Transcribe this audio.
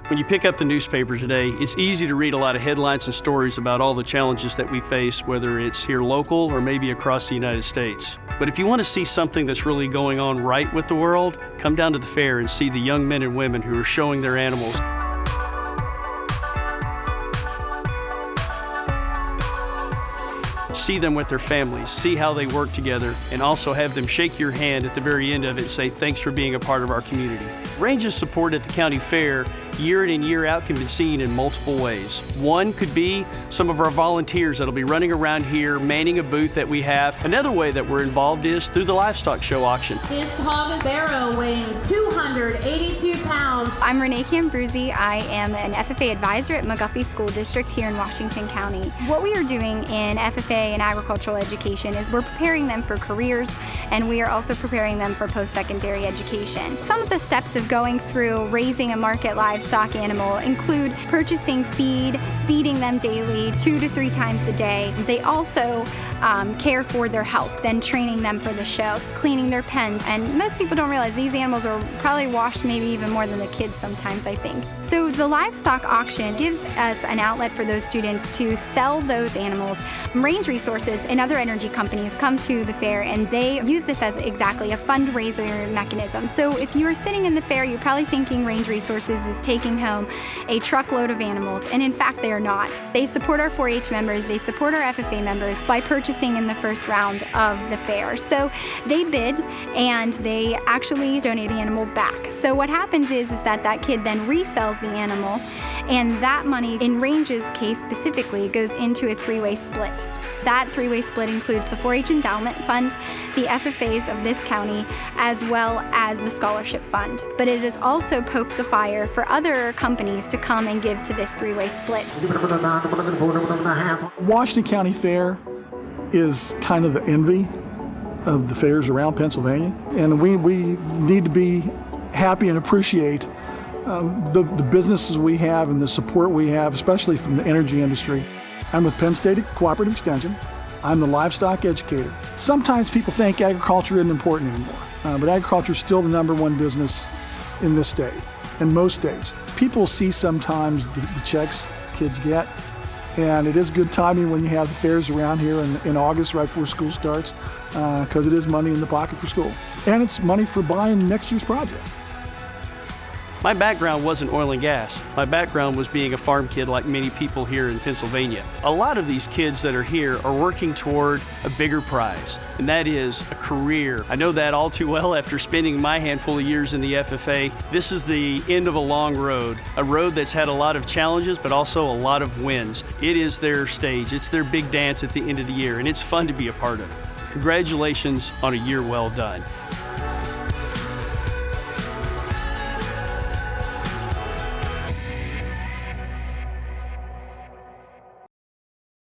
When you pick up the newspaper today, it's easy to read a lot of headlines and stories about all the challenges that we face, whether it's here local or maybe across the United States. But if you want to see something that's really going on right with the world, come down to the fair and see the young men and women who are showing their animals. See them with their families, see how they work together, and also have them shake your hand at the very end of it and say, thanks for being a part of our community. Range's support at the county fair year in and year out can be seen in multiple ways. One could be some of our volunteers that'll be running around here manning a booth that we have. Another way that we're involved is through the Livestock Show auction. This hog is barrow weighing 282 pounds. I'm Renee Cambruzzi. I am an FFA advisor at McGuffey School District here in Washington County. What we are doing in FFA and agricultural education is we're preparing them for careers, and we are also preparing them for post-secondary education. Some of the steps of going through raising a market livestock animal include purchasing feed, feeding them daily 2 to 3 times a day. They also care for their health, then training them for the show, cleaning their pens. And most people don't realize these animals are probably washed maybe even more than the kids sometimes, I think. So the livestock auction gives us an outlet for those students to sell those animals. Range Resources and other energy companies come to the fair and they use this as exactly a fundraiser mechanism. So if you are sitting in the fair, you're probably thinking Range Resources is taking home a truckload of animals, and in fact they are not. They support our 4-H members, they support our FFA members by purchasing in the first round of the fair. So they bid and they actually donate the animal back. So what happens is that kid then resells the animal, and that money, in Range's case specifically, goes into a 3-way split. That 3-way split includes the 4-H Endowment Fund, the FFAs of this county, as well as the Scholarship Fund. But it has also poked the fire for other companies to come and give to this 3-way split. Washington County Fair is kind of the envy of the fairs around Pennsylvania, and we need to be happy and appreciate the businesses we have and the support we have, especially from the energy industry. I'm with Penn State Cooperative Extension. I'm the livestock educator. Sometimes people think agriculture isn't important anymore, but agriculture is still the #1 business in this state, and most states. People see sometimes the checks kids get, and it is good timing when you have the fairs around here in August right before school starts, because it is money in the pocket for school. And it's money for buying next year's project. My background wasn't oil and gas. My background was being a farm kid like many people here in Pennsylvania. A lot of these kids that are here are working toward a bigger prize, and that is a career. I know that all too well after spending my handful of years in the FFA. This is the end of a long road, a road that's had a lot of challenges, but also a lot of wins. It is their stage. It's their big dance at the end of the year, and it's fun to be a part of it. Congratulations on a year well done.